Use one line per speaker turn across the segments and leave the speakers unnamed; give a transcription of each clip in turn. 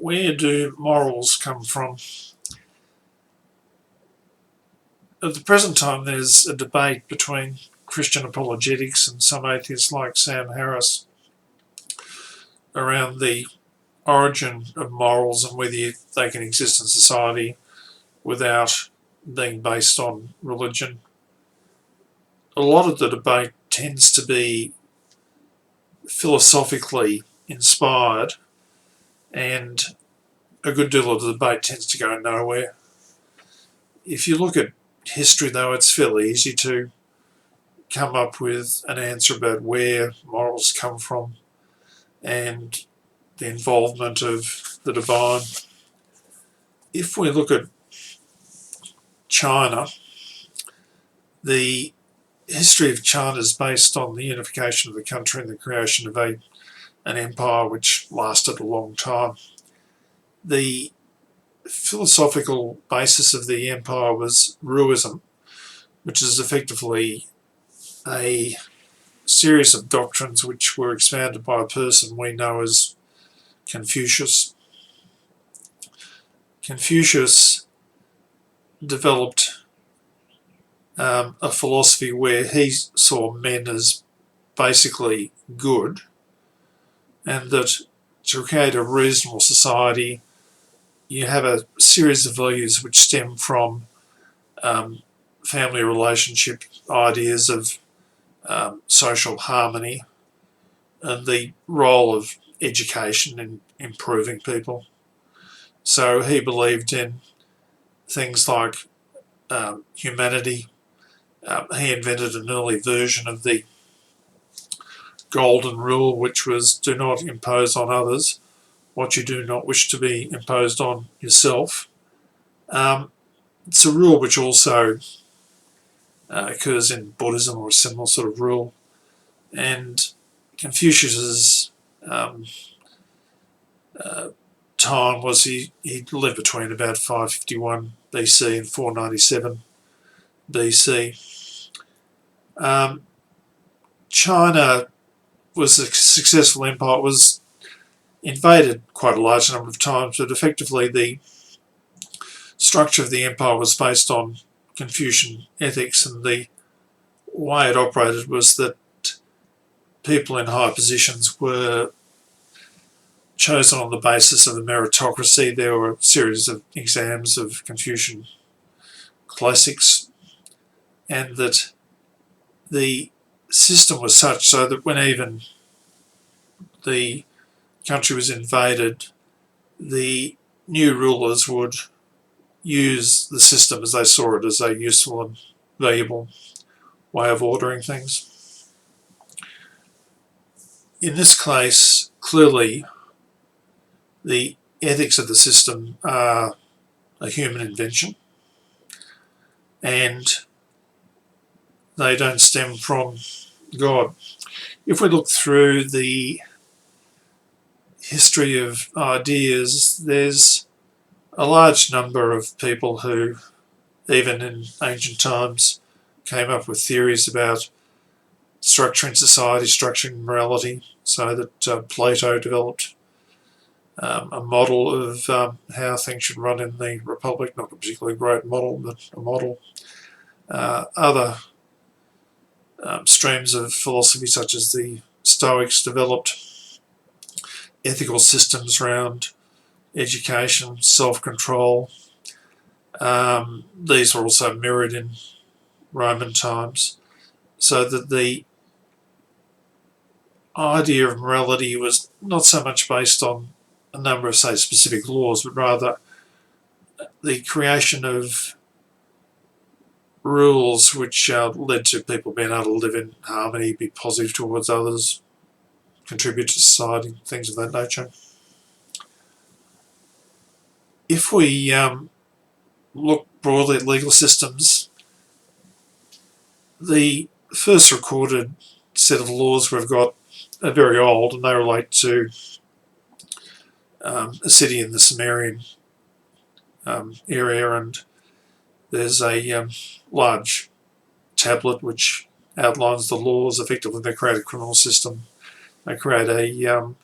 Where do morals come from? At the present time, there's a debate between Christian apologetics and some atheists like Sam Harris around the origin of morals and whether they can exist in society without being based on religion. A lot of the debate tends to be philosophically inspired, and a good deal of the debate tends to go nowhere. If you look at history, though, it's fairly easy to come up with an answer about where morals come from and the involvement of the divine. If we look at China, the history of China is based on the unification of the country and the creation of an empire which lasted a long time. The philosophical basis of the empire was Ruism, which is effectively a series of doctrines which were expounded by a person we know as Confucius. Confucius developed a philosophy where he saw men as basically good, and that to create a reasonable society you have a series of values which stem from family relationship, ideas of social harmony, and the role of education in improving people. So he believed in things like humanity. He invented an early version of the golden rule, which was do not impose on others what you do not wish to be imposed on yourself. It's a rule which also occurs in Buddhism, or a similar sort of rule. And Confucius's time was he lived between about 551 BC and 497 BC. China was a successful empire. It was invaded quite a large number of times, but effectively the structure of the empire was based on Confucian ethics, and the way it operated was that people in high positions were chosen on the basis of a meritocracy. There were a series of exams of Confucian classics, and that the system was such so that when even the country was invaded, the new rulers would use the system as they saw it as a useful and valuable way of ordering things. In this case, clearly the ethics of the system are a human invention, and they don't stem from God. If we look through the history of ideas, there's a large number of people who, even in ancient times, came up with theories about structuring society, structuring morality, so that Plato developed a model of how things should run in the Republic, not a particularly great model, but a model. Other streams of philosophy, such as the Stoics, developed ethical systems around education, self-control. These were also mirrored in Roman times, so that the idea of morality was not so much based on a number of, say, specific laws, but rather the creation of rules which led to people being able to live in harmony, be positive towards others, contribute to society, things of that nature. If we look broadly at legal systems, the first recorded set of laws we've got are very old, and they relate to a city in the Sumerian area, and there's a large tablet which outlines the laws. Effectively, they create a criminal system. They create a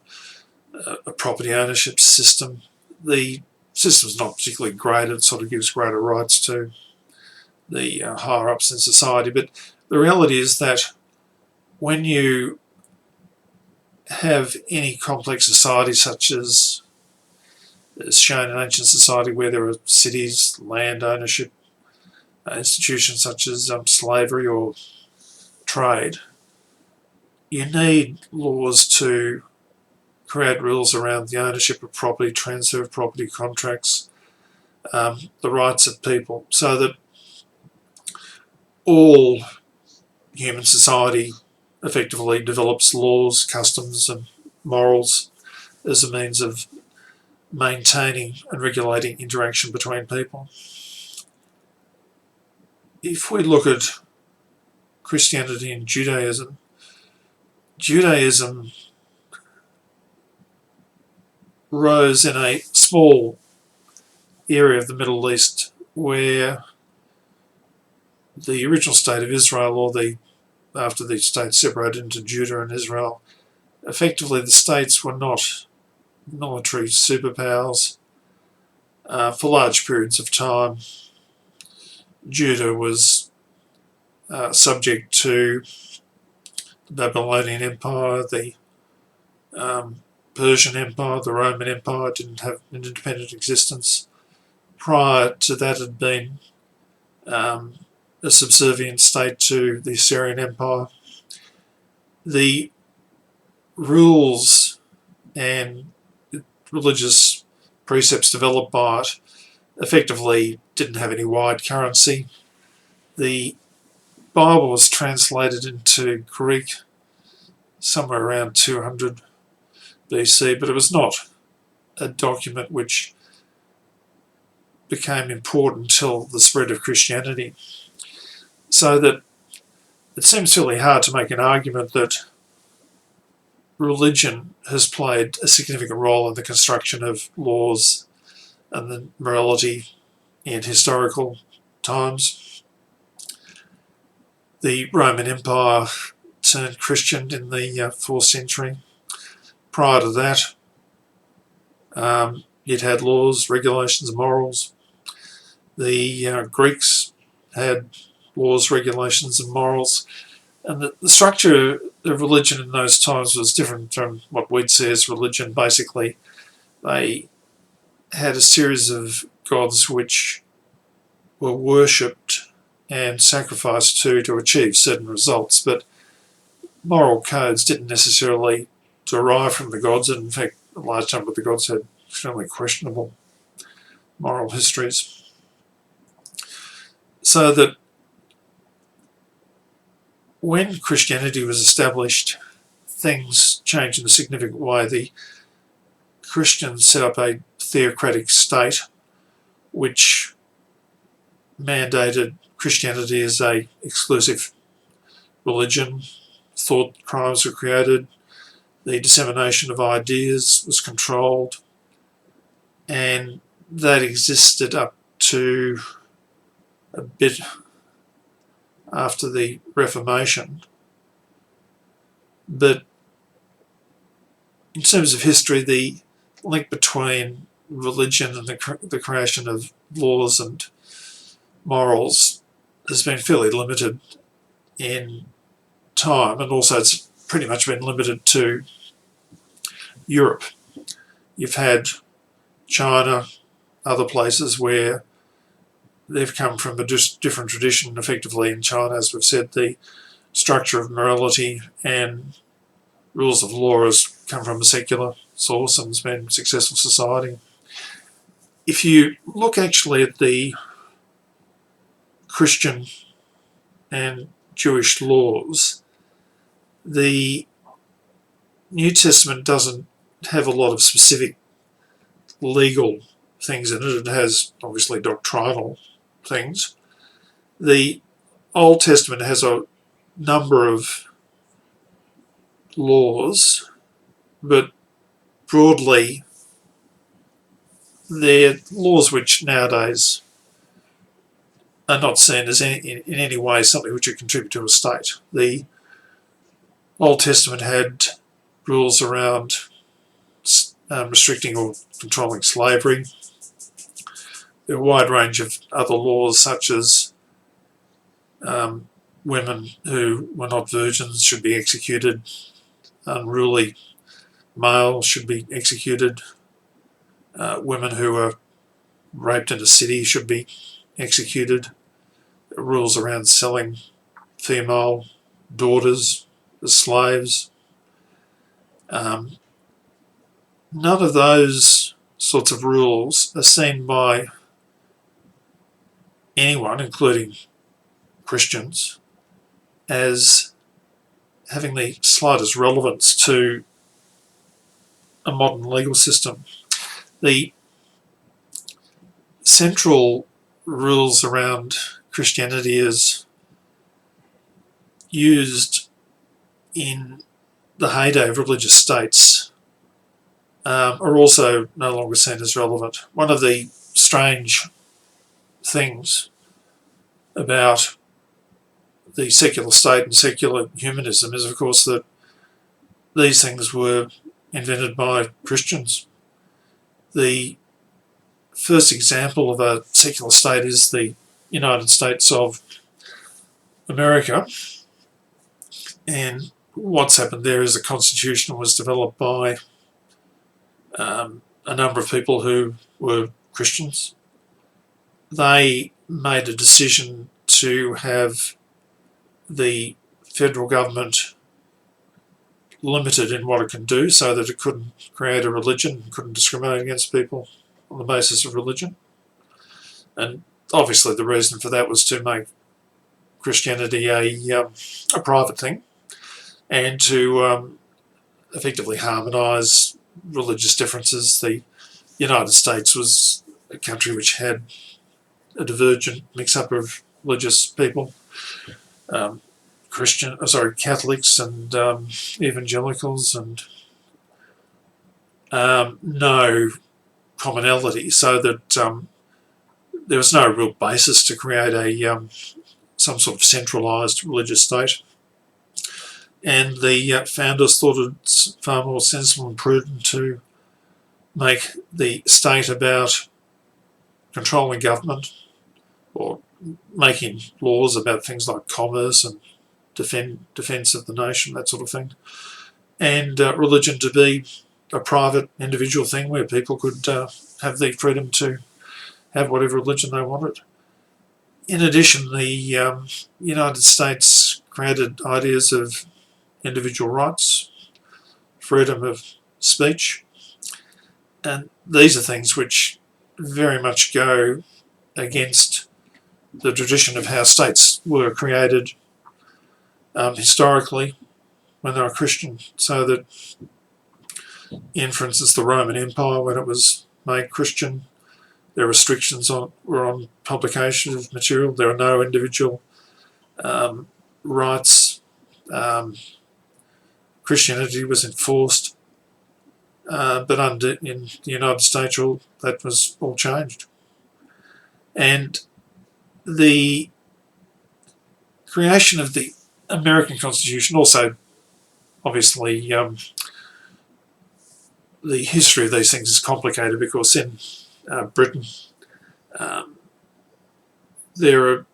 property ownership system. the system's not particularly great. It sort of gives greater rights to the higher ups in society. But the reality is that when you have any complex society such as is shown in ancient society, where there are cities, land ownership, institutions such as slavery or trade, you need laws to create rules around the ownership of property, transfer of property, contracts, the rights of people, so that all human society effectively develops laws, customs and morals as a means of maintaining and regulating interaction between people. If we look at Christianity and Judaism, Judaism rose in a small area of the Middle East where the original state of Israel, or after the states separated into Judah and Israel, effectively the states were not military superpowers for large periods of time. Judah was subject to the Babylonian Empire, the Persian Empire, the Roman Empire didn't have an independent existence. Prior to that had been a subservient state to the Assyrian Empire. The rules and religious precepts developed by it effectively didn't have any wide currency. The Bible was translated into Greek somewhere around 200 BC, but it was not a document which became important until the spread of Christianity. So that it seems fairly hard to make an argument that religion has played a significant role in the construction of laws and the morality in historical times. The Roman Empire turned Christian in the 4th century. Prior to that, it had laws, regulations, morals. The Greeks had laws, regulations and morals. And the structure of religion in those times was different from what we'd see as religion. Basically, they had a series of gods which were worshipped and sacrificed to achieve certain results, but moral codes didn't necessarily derive from the gods, and in fact a large number of the gods had extremely questionable moral histories. So that when Christianity was established, things changed in a significant way. The Christians set up a theocratic state which mandated Christianity as an exclusive religion. Thought crimes were created, the dissemination of ideas was controlled, and that existed up to a bit after the Reformation. But in terms of history, the link between religion and the creation of laws and morals has been fairly limited in time, and also it's pretty much been limited to Europe. You've had China, other places where they've come from a different tradition. Effectively in China, as we've said, the structure of morality and rules of law has come from a secular source and has been a successful society. If you look actually at the Christian and Jewish laws, the New Testament doesn't have a lot of specific legal things in it. It has obviously doctrinal things. The Old Testament has a number of laws, but broadly they're laws which nowadays are not seen as in any way something which would contribute to a state. The Old Testament had rules around restricting or controlling slavery. There are a wide range of other laws, such as women who were not virgins should be executed, unruly males should be executed, women who were raped in a city should be executed, rules around selling female daughters as slaves. None of those sorts of rules are seen by anyone, including Christians, as having the slightest relevance to a modern legal system. The central rules around Christianity as used in the heyday of religious states are also no longer seen as relevant. One of the strange things about the secular state and secular humanism is, of course, that these things were invented by Christians. The first example of a secular state is the United States of America, and what's happened there is the Constitution was developed by a number of people who were Christians. They made a decision to have the federal government limited in what it can do, so that it couldn't create a religion, couldn't discriminate against people on the basis of religion. And obviously the reason for that was to make Christianity a private thing, and to effectively harmonise religious differences. The United States was a country which had a divergent mix-up of religious people, Catholics and evangelicals, and no commonality, so that there was no real basis to create a some sort of centralised religious state. And the founders thought it's far more sensible and prudent to make the state about controlling government, or making laws about things like commerce and defence of the nation, that sort of thing, and religion to be a private individual thing where people could have the freedom to have whatever religion they wanted. In addition, the United States created ideas of individual rights, freedom of speech, and these are things which very much go against the tradition of how states were created historically when they were Christian, so that in, for instance, the Roman Empire, when it was made Christian, their restrictions were on publication of material. There are no individual rights. Christianity was enforced, but in the United States, that was all changed. And the creation of the American Constitution also, obviously, the history of these things is complicated, because in Britain there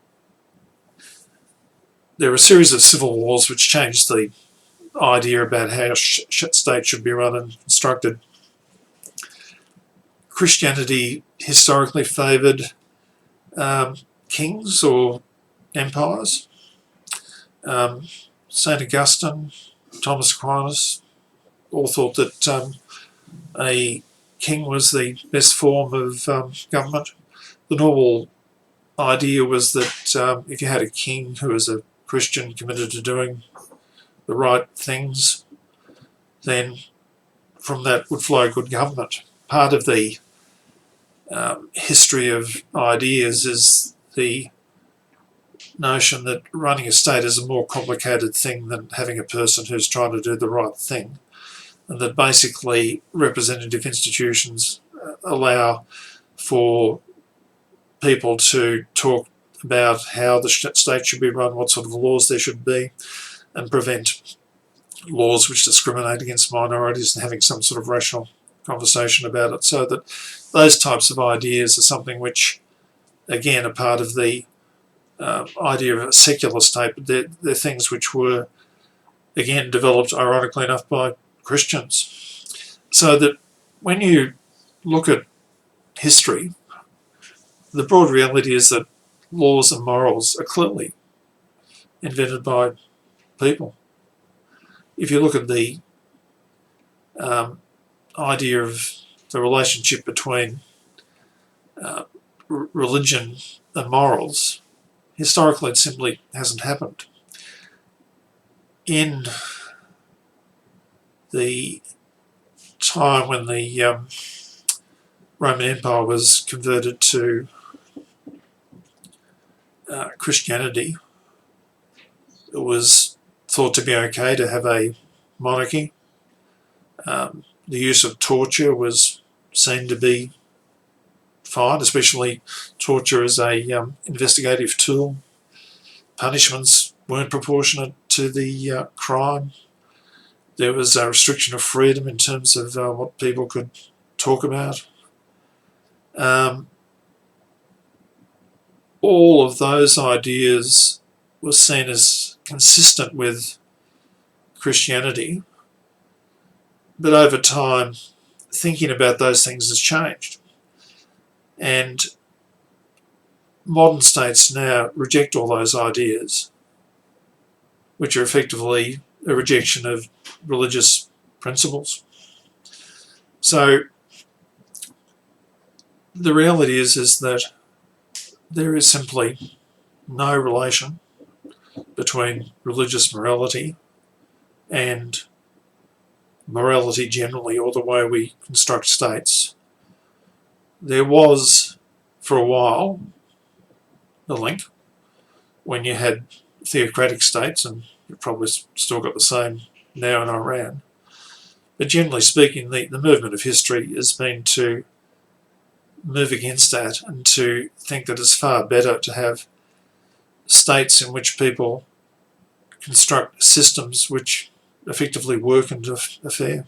are a series of civil wars which changed the idea about how state should be run and constructed. Christianity historically favoured kings or empires. St. Augustine, Thomas Aquinas all thought that a king was the best form of government. The normal idea was that if you had a king who was a Christian committed to doing the right things, then from that would flow good government. Part of the history of ideas is the notion that running a state is a more complicated thing than having a person who's trying to do the right thing, and that basically representative institutions allow for people to talk about how the state should be run, what sort of laws there should be, and prevent laws which discriminate against minorities, and having some sort of rational conversation about it. So that those types of ideas are something which, again, are part of the idea of a secular state, but they're things which were, again, developed, ironically enough, by Christians. So that when you look at history, the broad reality is that laws and morals are clearly invented by people. If you look at the idea of the relationship between religion and morals, historically it simply hasn't happened. In the time when the Roman Empire was converted to Christianity, it was thought to be okay to have a monarchy. The use of torture was seen to be fine, especially torture as a investigative tool. Punishments weren't proportionate to the crime. There was a restriction of freedom in terms of what people could talk about. All of those ideas were seen as consistent with Christianity, but over time, thinking about those things has changed. And modern states now reject all those ideas, which are effectively a rejection of religious principles. So the reality is that there is simply no relation between religious morality and morality generally, or the way we construct states. There was, for a while, a link when you had theocratic states, and you've probably still got the same now in Iran. But generally speaking, the movement of history has been to move against that and to think that it's far better to have states in which people construct systems which effectively work and are fair.